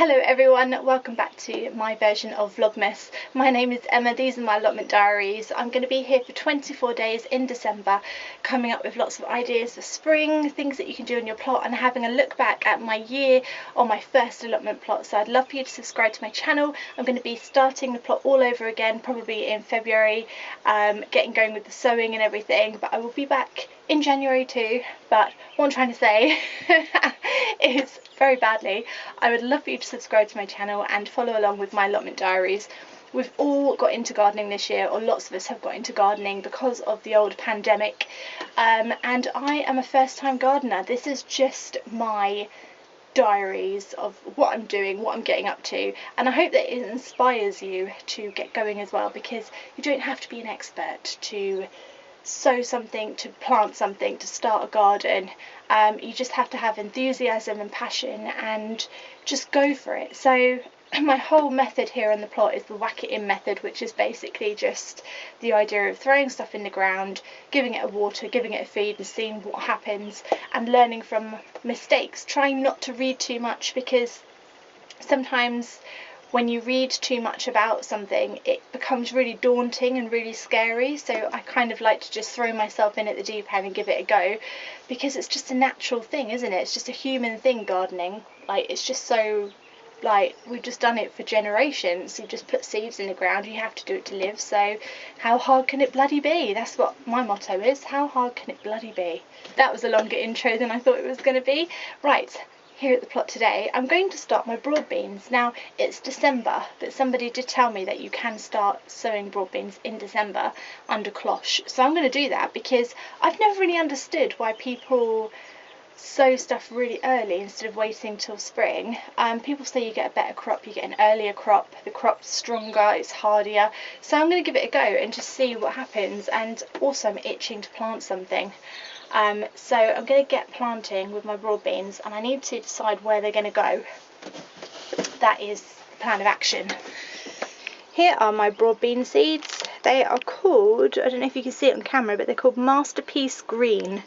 Hello everyone, welcome back to my version of Vlogmas. My name is Emma, these are my allotment diaries. I'm going to be here for 24 days in December, coming up with lots of ideas for spring, things that you can do in your plot, and having a look back at my year on my first allotment plot. So I'd love for you to subscribe to my channel. I'm going to be starting the plot all over again, probably in February, getting going with the sowing and everything, but I will be back in January too. But what I'm trying to say is, very badly, I would love for you to subscribe to my channel and follow along with my allotment diaries. We've all got into gardening this year, or lots of us have got into gardening because of the old pandemic, and I am a first-time gardener. This is just my diaries of what I'm doing, what I'm getting up to, and I hope that it inspires you to get going as well, because you don't have to be an expert to sow something, to plant something, to start a garden. You just have to have enthusiasm and passion and just go for it. So my whole method here on the plot is the whack it in method, which is basically just the idea of throwing stuff in the ground, giving it a water, giving it a feed and seeing what happens, and learning from mistakes, trying not to read too much, because sometimes when you read too much about something it becomes really daunting and really scary. So I kind of like to just throw myself in at the deep end and give it a go, because it's just a natural thing, isn't it? It's just a human thing, gardening. Like, it's just so, like, we've just done it for generations. You just put seeds in the ground, you have to do it to live, so how hard can it bloody be? That's what my motto is, how hard can it bloody be? That was a longer intro than I thought it was going to be. Right, here at the plot today, I'm going to start my broad beans. Now, it's December, but somebody did tell me that you can start sowing broad beans in December under cloche. So I'm going to do that, because I've never really understood why people sow stuff really early instead of waiting till spring. People say you get a better crop, you get an earlier crop, the crop's stronger, it's hardier. So I'm going to give it a go and just see what happens, and also I'm itching to plant something. So I'm going to get planting with my broad beans, and I need to decide where they're going to go. That is the plan of action. Here are my broad bean seeds. They are called, I don't know if you can see it on camera, but they're called Masterpiece Green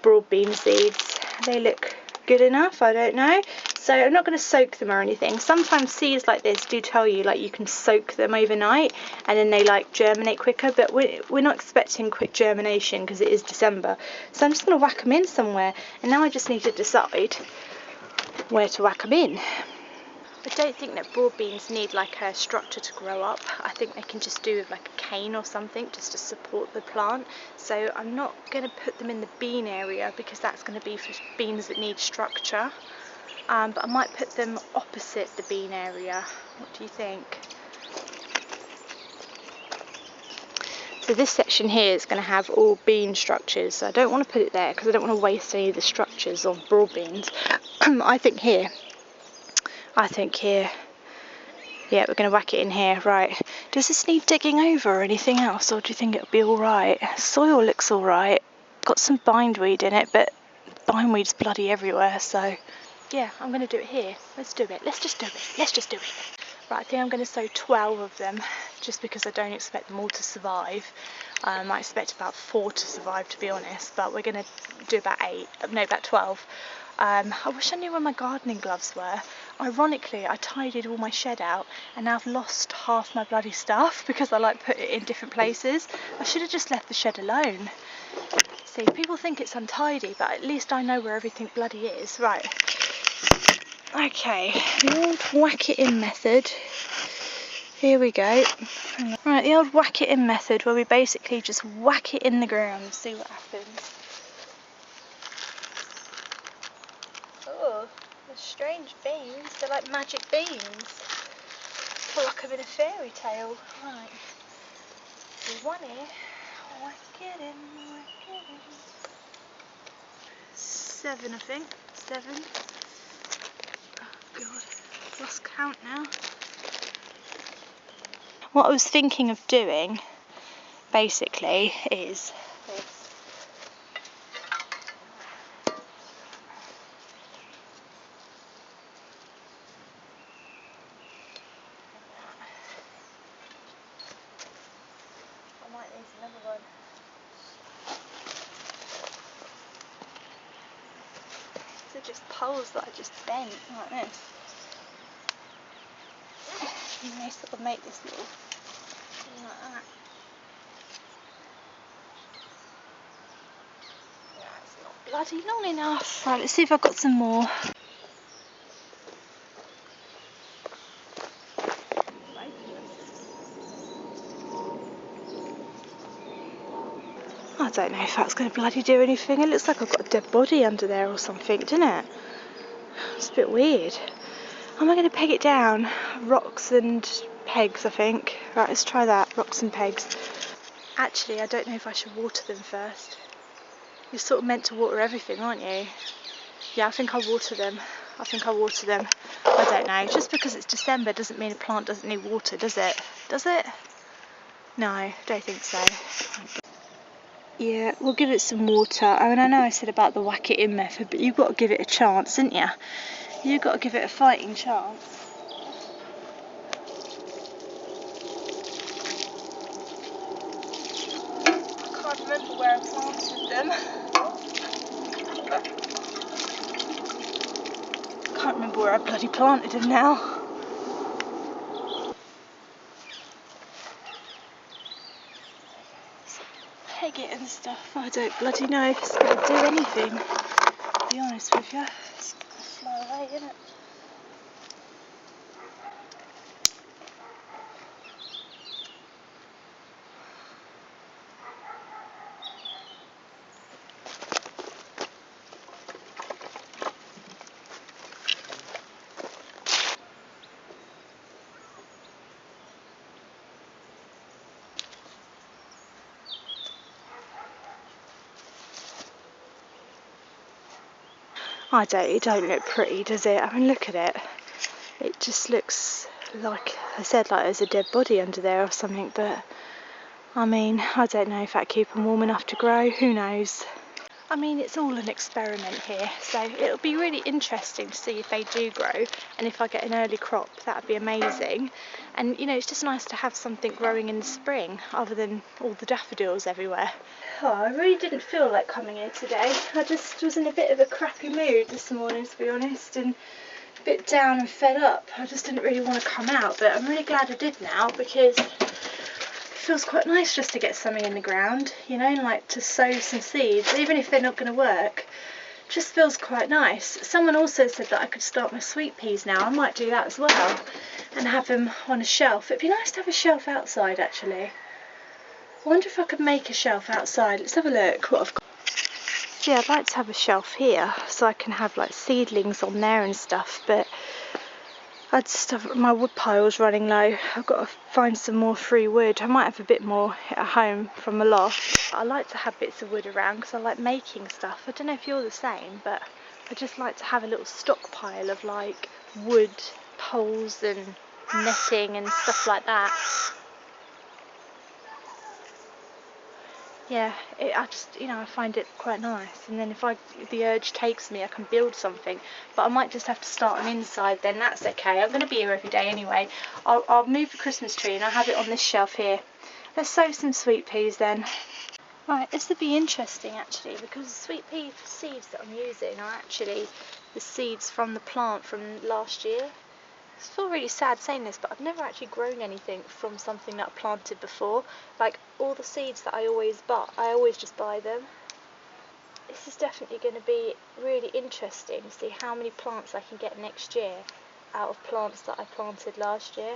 broad bean seeds. They look good enough, I don't know. So I'm not going to soak them or anything. Sometimes seeds like this do tell you like you can soak them overnight and then they like germinate quicker, but we're not expecting quick germination because it is December. So I'm just going to whack them in somewhere, and now I just need to decide where to whack them in. I don't think that broad beans need like a structure to grow up. I think they can just do with like a cane or something just to support the plant. So I'm not going to put them in the bean area because that's going to be for beans that need structure. But I might put them opposite the bean area. What do you think? So this section here is going to have all bean structures. So I don't want to put it there because I don't want to waste any of the structures of broad beans. I think here. Yeah, we're going to whack it in here. Right, does this need digging over or anything else, or do you think it'll be alright? Soil looks alright, got some bindweed in it, but bindweed's bloody everywhere, so yeah, I'm going to do it here. Let's do it, let's just do it. Right, I think I'm going to sow 12 of them, just because I don't expect them all to survive. I expect about 4 to survive, to be honest, but we're going to do about 12. I wish I knew where my gardening gloves were. Ironically, I tidied all my shed out and now I've lost half my bloody stuff because I like put it in different places. I should have just left the shed alone. See, people think it's untidy, but at least I know where everything bloody is. Right. Okay, the old whack it in method. Here we go. Right, the old whack it in method, where we basically just whack it in the ground and see what happens. Oh, they're strange beans. They're like magic beans. Feel like I'm in a fairy tale. Right. There's one here. Whack it in, whack it in. 7, I think. 7. Oh god, I've lost count now. What I was thinking of doing, basically, is this. I might need another one. These are just poles that I just bent like this. And they sort of make this little thing like that. That's not bloody long enough. Right, let's see if I've got some more. I don't know if that's going to bloody do anything. It looks like I've got a dead body under there or something, doesn't it? It's a bit weird. Am I going to peg it down? Rocks and pegs, I think. Right, let's try that. Rocks and pegs. Actually, I don't know if I should water them first. You're sort of meant to water everything, aren't you? Yeah, I think I'll water them. I don't know. Just because it's December doesn't mean a plant doesn't need water, does it? Does it? No, I don't think so. Yeah, we'll give it some water. I mean, I know I said about the whack it in method, but you've got to give it a chance, haven't you? You've got to give it a fighting chance. I can't remember where I planted them. I can't remember where I bloody planted them now. Peg it and stuff. I don't bloody know if it's going to do anything, to be honest with you. It's going to fly away, isn't it? It don't look pretty, does it? I mean, look at it. It just looks like, I said, like there's a dead body under there or something, but I mean, I don't know if that'd keep them warm enough to grow, who knows? I mean, it's all an experiment here, so it'll be really interesting to see if they do grow, and if I get an early crop, that'd be amazing. And you know, it's just nice to have something growing in the spring, other than all the daffodils everywhere. Oh, I really didn't feel like coming here today. I just was in a bit of a crappy mood this morning, to be honest, and a bit down and fed up. I just didn't really want to come out, but I'm really glad I did now, because it feels quite nice just to get something in the ground, you know, and like to sow some seeds, even if they're not going to work. It just feels quite nice. Someone also said that I could start my sweet peas now. I might do that as well and have them on a shelf. It'd be nice to have a shelf outside, actually. I wonder if I could make a shelf outside. Let's have a look what I've got. See, I'd like to have a shelf here so I can have like seedlings on there and stuff, but I just have, my wood pile's running low. I've got to find some more free wood. I might have a bit more at home from the loft. I like to have bits of wood around because I like making stuff. I don't know if you're the same, but I just like to have a little stockpile of like wood poles and netting and stuff like that. Yeah, I just, you know, I find it quite nice, and then if the urge takes me, I can build something. But I might just have to start an inside then, that's okay. I'm going to be here every day anyway. I'll move the Christmas tree and I'll have it on this shelf here. Let's sow some sweet peas then. Right, this would be interesting actually, because the sweet pea seeds that I'm using are actually the seeds from the plant from last year. I feel really sad saying this, but I've never actually grown anything from something that I planted before. Like all the seeds that I always buy, I always just buy them. This is definitely going to be really interesting to see how many plants I can get next year out of plants that I planted last year.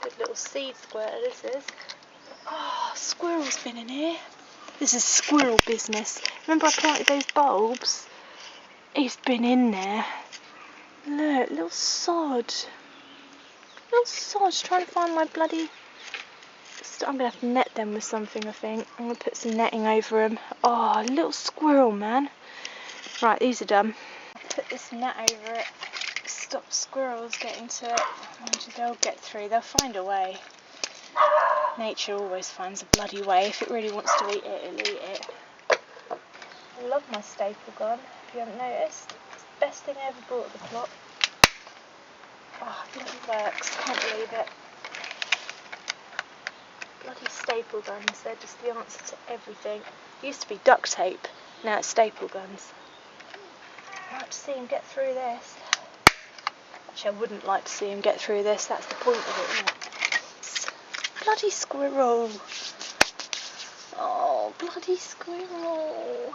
Good little seed squirter this is. Oh, squirrel's been in here. This is squirrel business. Remember I planted those bulbs? He's been in there. Look, little sod. Little sod's trying to find my bloody... I'm going to have to net them with something, I think. I'm going to put some netting over them. Oh, little squirrel, man. Right, these are done. I'll put this net over it. Stop squirrels getting to it. They'll get through. They'll find a way. Nature always finds a bloody way. If it really wants to eat it, it'll eat it. I love my staple gun. If you haven't noticed, it's the best thing I ever bought at the plot. Oh, it bloody works, can't believe it. Bloody staple guns, they're just the answer to everything. It used to be duct tape, now it's staple guns. I'll have to see him get through this. Actually, I wouldn't like to see him get through this. That's the point of it, isn't it? Bloody squirrel. Oh, bloody squirrel.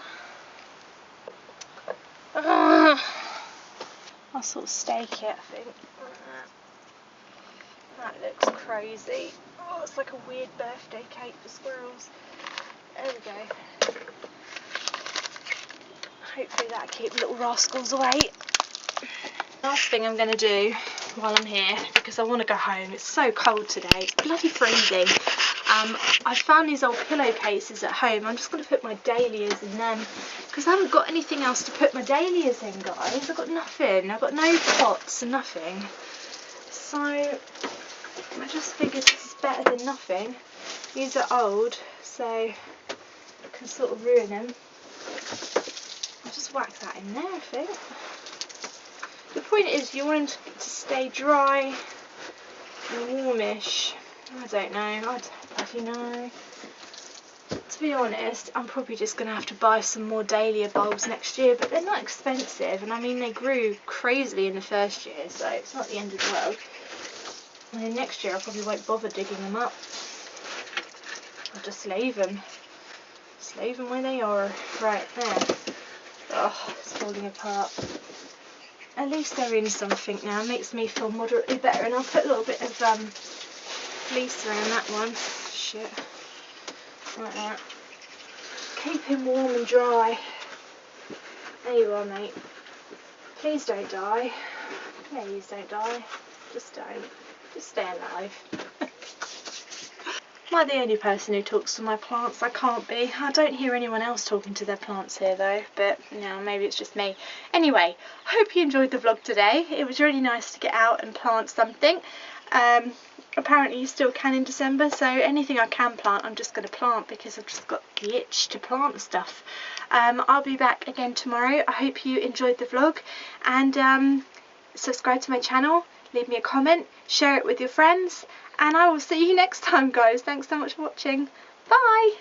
I'll sort of stake it, I think. That looks crazy. Oh, it's like a weird birthday cake for squirrels. There we go. Hopefully that'll keep little rascals away. Last thing I'm going to do while I'm here, because I want to go home, it's so cold today, it's bloody freezing. I found these old pillowcases at home. I'm just going to put my dahlias in them, because I haven't got anything else to put my dahlias in, guys. I've got nothing. I've got no pots and nothing. So I just figured this is better than nothing. These are old, so I can sort of ruin them. I'll just whack that in there, I think. The point is, you want them to stay dry and warmish. I don't know, I don't bloody know. To be honest, I'm probably just going to have to buy some more dahlia bulbs next year, but they're not expensive, and I mean they grew crazily in the first year, so it's not the end of the world. And then next year I probably won't bother digging them up. I'll just leave them. Just leave them where they are. Right, there. Oh, it's falling apart. At least they're in something now. It makes me feel moderately better, and I'll put a little bit of fleece around that one. Shit. Like that. Keep him warm and dry. There you are, mate. Please don't die. Please don't die. Just don't. Just stay alive. Am I the only person who talks to my plants? I can't be. I don't hear anyone else talking to their plants here though, but you know, maybe it's just me. Anyway, I hope you enjoyed the vlog today. It was really nice to get out and plant something. Apparently you still can in December, so anything I can plant I'm just going to plant, because I've just got the itch to plant stuff. I'll be back again tomorrow. I hope you enjoyed the vlog, and subscribe to my channel, leave me a comment, share it with your friends, and I will see you next time, guys. Thanks so much for watching. Bye!